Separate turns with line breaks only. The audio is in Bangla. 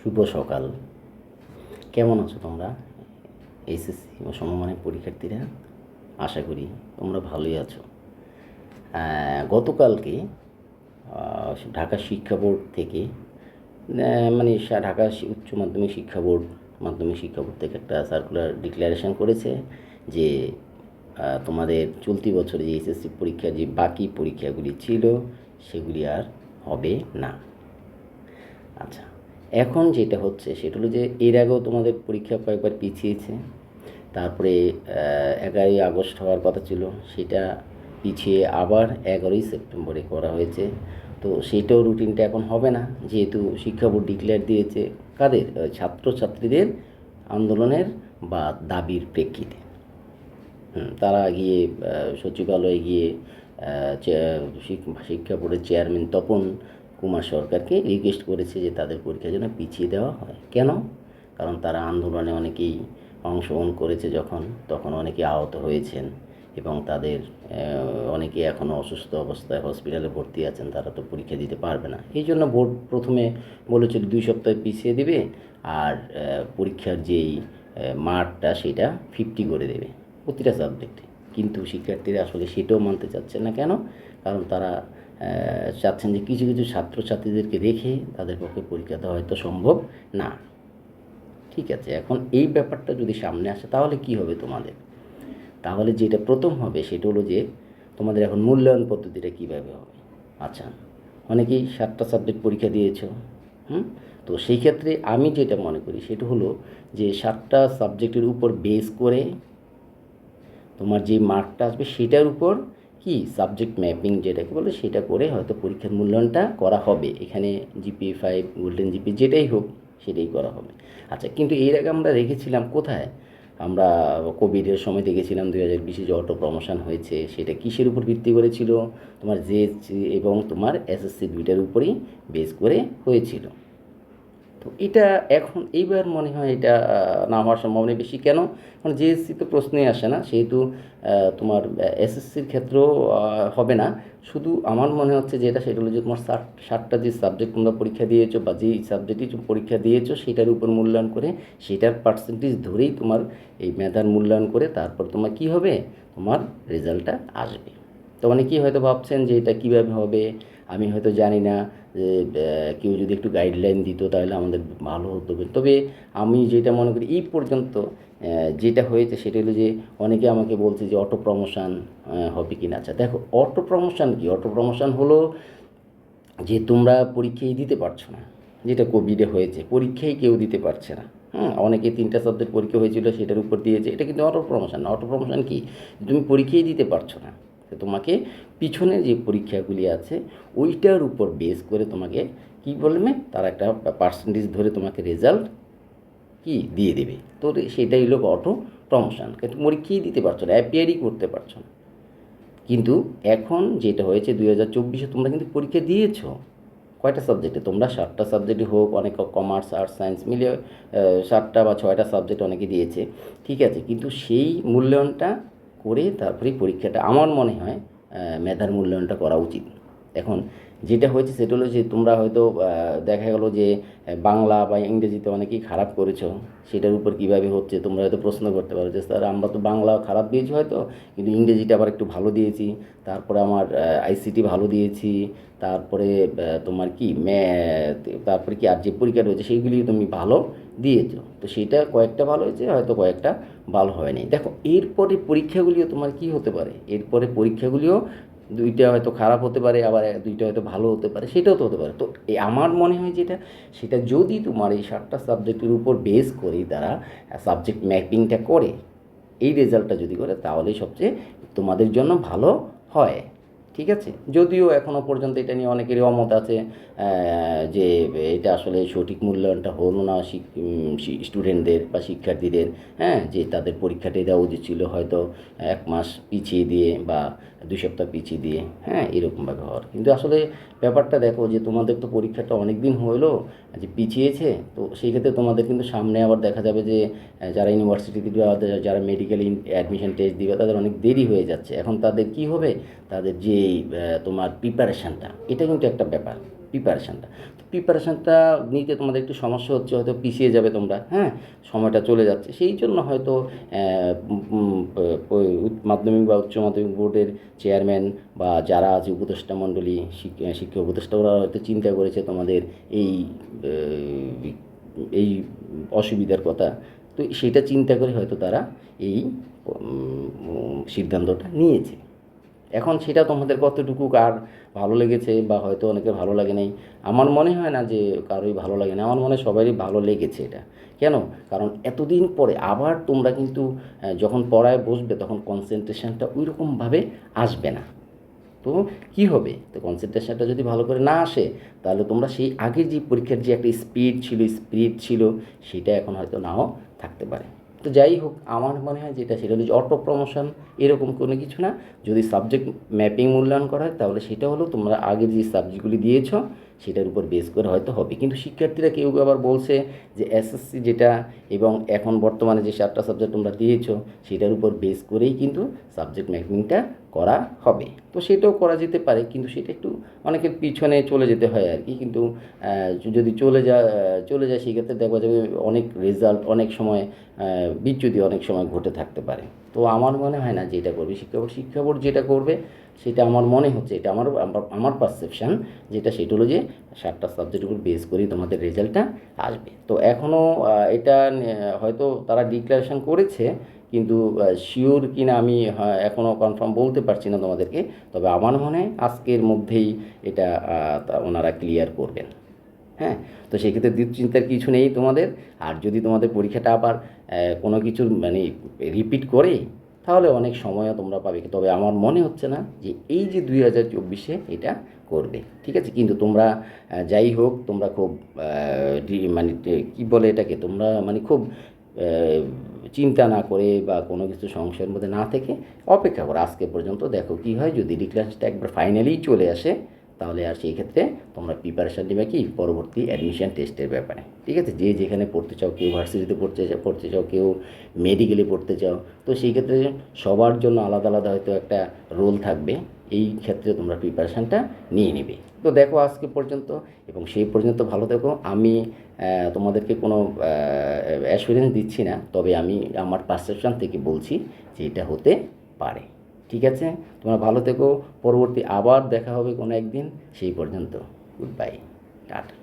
শুভ সকাল। কেমন আছো তোমরা এইচএসসি ও সমমানের পরীক্ষার্থীরা? আশা করি তোমরা ভালোই আছো। গতকালকে ঢাকা শিক্ষা বোর্ড থেকে মানে ঢাকা উচ্চ মাধ্যমিক শিক্ষা বোর্ড মাধ্যমিক শিক্ষা বোর্ড থেকে একটা সার্কুলার ডিক্লারেশন করেছে যে তোমাদের চলতি বছরে যে এইচএসসি পরীক্ষার যে বাকি পরীক্ষাগুলি ছিল সেগুলি আর হবে না। আচ্ছা, এখন যেটা হচ্ছে সেটা হলো যে এর আগেও তোমাদের পরীক্ষা কয়েকবার পিছিয়েছে। তারপরে 11ই আগস্ট হওয়ার কথা ছিল, সেটা পিছিয়ে আবার 11ই সেপ্টেম্বরে করা হয়েছে। তো সেইটাও রুটিনটা এখন হবে না, যেহেতু শিক্ষা বোর্ড ডিক্লেয়ার দিয়েছে কাদের, ছাত্রছাত্রীদের আন্দোলনের বা দাবির প্রেক্ষিতে। তারা গিয়ে সচিবালয়ে গিয়ে শিক্ষা বোর্ডের চেয়ারম্যান তপন কুমার সরকারকে রিকোয়েস্ট করেছে যে তাদের পরীক্ষা যেন পিছিয়ে দেওয়া হয়। কেন? কারণ তারা আন্দোলনে অনেকেই অংশগ্রহণ করেছে, তখন অনেকে আহত হয়েছেন এবং তাদের অনেকে এখনও অসুস্থ অবস্থায় হসপিটালে ভর্তি আছেন, তারা তো পরীক্ষা দিতে পারবে না। এই জন্য বোর্ড প্রথমে বলেছিল 2 সপ্তাহ পিছিয়ে দেবে, আর পরীক্ষার যেই মার্কটা সেটা 50 করে দেবে প্রতিটা সাবজেক্টে। কিন্তু শিক্ষার্থীরা আসলে সেটাও মানতে চাচ্ছেন না। কেন? কারণ তারা চাচ্ছেন যে কিছু কিছু ছাত্রছাত্রীদেরকে রেখে তাদের পক্ষে পরীক্ষা দেওয়া হয়তো সম্ভব না। ঠিক আছে, এখন এই ব্যাপারটা যদি সামনে আসে তাহলে কি হবে তোমাদের? তাহলে যেটা প্রথম হবে সেটা হলো যে তোমাদের এখন মূল্যায়ন পদ্ধতিটা কীভাবে হবে। আচ্ছা, অনেকেই 7টা সাবজেক্ট পরীক্ষা দিয়েছ। তো সেই ক্ষেত্রে আমি যেটা মনে করি সেটা হলো যে 7টা সাবজেক্টের উপর বেস করে তোমার যে মার্কটা আসবে সেটার উপর কি সাবজেক্ট ম্যাপিং যেটাকে বলে সেটা করে হয়তো পরীক্ষার মূল্যায়নটা করা হবে। এখানে জিপিএ 5, গোল্ডেন জিপি যেটাই হোক সেটাই করা হবে। আচ্ছা, কিন্তু এর আগে আমরা রেখেছিলাম কোথায়? আমরা কোভিডের সময় দেখেছিলাম 2020-এ যে অটো প্রমোশন হয়েছে সেটা কিসের উপর ভিত্তি করেছিল? তোমার জেএসসি এবং তোমার এসএসসি দুইটার উপরেই বেস করে হয়েছিল। তো এটা এখন এইবার মনে হয় এটা না হওয়ার সম্ভাবনা বেশি। কেন? কারণ জেএসসি তো প্রশ্নই আসে না, সেহেতু তোমার এসএসসির ক্ষেত্রেও হবে না। শুধু আমার মনে হচ্ছে যেটা সেটা হলো যে তোমার 7টা যে সাবজেক্ট তোমরা পরীক্ষা দিয়েছো বা যেই সাবজেক্টই পরীক্ষা দিয়েছো সেটার উপর মূল্যায়ন করে সেটার পার্সেন্টেজ ধরেই তোমার এই মেধার মূল্যায়ন করে তারপর তোমার কী হবে, তোমার রেজাল্টটা আসবে। তো অনেকেই হয়তো ভাবছেন যে এটা কীভাবে হবে, আমি হয়তো জানি না, যে কেউ যদি একটু গাইডলাইন দিত তাহলে আমাদের ভালো হতো। তবে আমি যেটা মনে করি এই পর্যন্ত যেটা হয়েছে সেটা হলো যে অনেকে আমাকে বলছে যে অটো প্রমোশন হবে কি না। আচ্ছা দেখো, অটো প্রমোশন কি? অটো প্রমোশন হলো যে তোমরা পরীক্ষাই দিতে পারছো না, যেটা কোভিডে হয়েছে, পরীক্ষাই কেউ দিতে পারছে না। অনেকে 3টা সাবজেক্ট পরীক্ষা হয়েছিল সেটার উপর দিয়েছে, এটা কিন্তু অটো প্রমোশন না। অটো প্রমোশন কি? তুমি পরীক্ষাই দিতে পারছো না, তো তোমাকে পিছনে যে পরীক্ষাগুলি আছে ওইটার উপর বেস করে তোমাকে কী বলবে, তার একটা পার্সেন্টেজ ধরে তোমাকে রেজাল্ট কি দিয়ে দেবে। তো সেটাই হলো অটো প্রমোশন। কিন্তু পরীক্ষাই দিতে পারছো না, অ্যাপিয়ারই করতে পারছো না। কিন্তু এখন যেটা হয়েছে 2024-এ তোমরা কিন্তু পরীক্ষা দিয়েছো কয়টা সাবজেক্টে? তোমরা 7টা সাবজেক্টে হোক, অনেক কমার্স আর্টস সায়েন্স মিলিয়ে 7টা বা 6টা সাবজেক্ট অনেকে দিয়েছে, ঠিক আছে। কিন্তু সেই মূল্যায়নটা করে তারপরেই পরীক্ষাটা আমার মনে হয় মেধার মূল্যায়নটা করা উচিত। এখন যেটা হয়েছে সেটা হলো যে তোমরা হয়তো দেখা গেলো যে বাংলা বা ইংরেজিতে অনেকেই খারাপ করেছো, সেটার উপর কীভাবে হচ্ছে তোমরা হয়তো প্রশ্ন করতে পারো যে স্যার আমরা তো বাংলা খারাপ দিয়েছি হয়তো, কিন্তু ইংরেজিটা আবার একটু ভালো দিয়েছি, তারপরে আমার আইসিটি ভালো দিয়েছি, তারপরে তোমার কি তারপরে কি আর যে পরীক্ষা রয়েছে সেইগুলি তুমি ভালো দিয়েছো। তো সেটা কয়েকটা ভালো হয়েছে, হয়তো কয়েকটা ভালো হয়নি। দেখো এরপরে পরীক্ষাগুলিও তোমার কি হতে পারে, এরপরে পরীক্ষাগুলিও 2টা হয়তো খারাপ হতে পারে, আবার 2টা হয়তো ভালো হতে পারে, সেটাও তো হতে পারে। তো আমার মনে হয় যেটা সেটা যদি তোমার এই 7টা সাবজেক্টের উপর বেস করেই তারা সাবজেক্ট ম্যাপিংটা করে এই রেজাল্টটা যদি করে তাহলেই সবচেয়ে তোমাদের জন্য ভালো হয়। ঠিক আছে, যদিও এখনও পর্যন্ত এটা নিয়ে অনেকেরই অমত আছে যে এটা আসলে সঠিক মূল্যায়নটা হলো না স্টুডেন্টদের বা শিক্ষার্থীদের, যে তাদের পরীক্ষাটাই দেওয়া উচিত ছিল হয়তো 1 মাস পিছিয়ে দিয়ে বা 2 সপ্তাহ পিছিয়ে দিয়ে, এরকমভাবে হওয়ার। কিন্তু আসলে ব্যাপারটা দেখো যে তোমাদের তো পরীক্ষাটা অনেক দিন হলো যে পিছিয়েছে, তো সেই ক্ষেত্রে তোমাদের কিন্তু সামনে আবার দেখা যাবে যে যারা ইউনিভার্সিটি দিবে, যারা মেডিকেল অ্যাডমিশন টেস্ট দিবে তাদের অনেক দেরি হয়ে যাচ্ছে। এখন তাদের কি হবে, তাদের যে তোমার প্রিপারেশানটা, এটা কিন্তু একটা ব্যাপার। প্রিপারেশানটা নিতে তোমাদের একটু সমস্যা হচ্ছে, হয়তো পিছিয়ে যাবে তোমরা, হ্যাঁ, সময়টা চলে যাচ্ছে, সেই জন্য হয়তো মাধ্যমিক বা উচ্চ মাধ্যমিক বোর্ডের চেয়ারম্যান বা যারা আছে উপদেষ্টা মণ্ডলী, শিক্ষা উপদেষ্টা, ওরা হয়তো চিন্তা করেছে তোমাদের এই এই অসুবিধার কথা, তো সেটা চিন্তা করে হয়তো তারা এই সিদ্ধান্তটা নিয়েছে। এখন সেটা তোমাদের কতটুকু কার ভালো লেগেছে বা হয়তো অনেকের ভালো লাগে নাই, আমার মনে হয় না যে কারোই ভালো লাগে না, আমার মনে হয় সবারই ভালো লেগেছে এটা। কেন? কারণ এতদিন পরে আবার তোমরা কিন্তু যখন পড়ায় বসবে তখন কনসেন্ট্রেশনটা ওই রকমভাবে আসবে না। তো কী হবে? তো কনসেন্ট্রেশনটা যদি ভালো করে না আসে, তাহলে তোমরা সেই আগের যে পরীক্ষার যে একটা স্পিরিট ছিল সেটা এখন হয়তো নাও থাকতে পারে। তো যাই হোক, আমার মনে হয় যেটা সেটা হলো যে অটো প্রমোশন এরকম কোনো কিছু না। যদি সাবজেক্ট ম্যাপিং মূল্যায়ন করা হয় তাহলে সেটা হলো তোমরা আগে যে সাবজেক্টগুলি দিয়েছ সেটার উপর বেস করে হয়তো হবে। কিন্তু শিক্ষার্থীরা কেউ কেউ আবার বলছে যে এসএসসি যেটা এবং এখন বর্তমানে যে 7টা সাবজেক্ট তোমরা দিয়েছো সেটার উপর বেস করেই কিন্তু সাবজেক্ট ম্যাপিংটা করা হবে। তো সেটাও করা যেতে পারে, কিন্তু সেটা একটু অনেকের পিছনে চলে যেতে হয় আর কি। কিন্তু যদি চলে যায় সেক্ষেত্রে দেখা যাবে অনেক রেজাল্ট অনেক সময় বিচ্যুতি অনেক সময় ঘটে থাকতে পারে। তো আমার মনে হয় না যে এটা করবে শিক্ষা বোর্ড যেটা করবে সেটা আমার মনে হচ্ছে, এটা আমার পারসেপশান যেটা, সেটা হলো যে 7টা সাবজেক্টের উপর বেস করেই তোমাদের রেজাল্টটা আসবে। তো এখনও এটা হয়তো তারা ডিক্লারেশন করেছে, কিন্তু শিওর কি না আমি এখনও কনফার্ম বলতে পারছি না তোমাদেরকে। তবে আমার মনে হয় আজকের মধ্যেই এটা ওনারা ক্লিয়ার করবেন। হ্যাঁ, তো সেক্ষেত্রে দুশ্চিন্তার কিছু নেই তোমাদের। আর যদি তোমাদের পরীক্ষাটা আবার কোনো কিছুর মানে রিপিট করে, তাহলে অনেক সময়ও তোমরা পাবে, তবে আমার মনে হচ্ছে না যে এই যে 2024-এ এটা করবে। ঠিক আছে, কিন্তু তোমরা যাই হোক তোমরা খুব মানে কী বলে এটাকে, তোমরা মানে খুব চিন্তা না করে বা কোনো কিছু সংশয়ের মধ্যে না থেকে অপেক্ষা করো আজকে পর্যন্ত, দেখো কী হয়। যদি ডিক্লারেশনটা একবার ফাইনালি চলে আসে তাহলে আর সেই ক্ষেত্রে তোমরা প্রিপারেশান নেবে কি পরবর্তী অ্যাডমিশন টেস্টের ব্যাপারে। ঠিক আছে, যে যেখানে পড়তে চাও, কেউ ভার্সিটিতে পড়তে চাও, কেউ মেডিকেলে পড়তে চাও, তো সেই ক্ষেত্রে সবার জন্য আলাদা আলাদা হয়তো একটা রোল থাকবে, এই ক্ষেত্রে তোমরা প্রিপারেশানটা নিয়ে নেবে। তো দেখো আজকে পর্যন্ত, এবং সেই পর্যন্ত ভালো থেকো। আমি তোমাদেরকে কোনো অ্যাসুরেন্স দিচ্ছি না, তবে আমি আমার পারসেপশান থেকে বলছি যে এটা হতে পারে। ঠিক আছে, তোমরা ভালো থেকো। পরবর্তী আবার দেখা হবে কোনো একদিন, সেই পর্যন্ত গুড বাই, টাটা।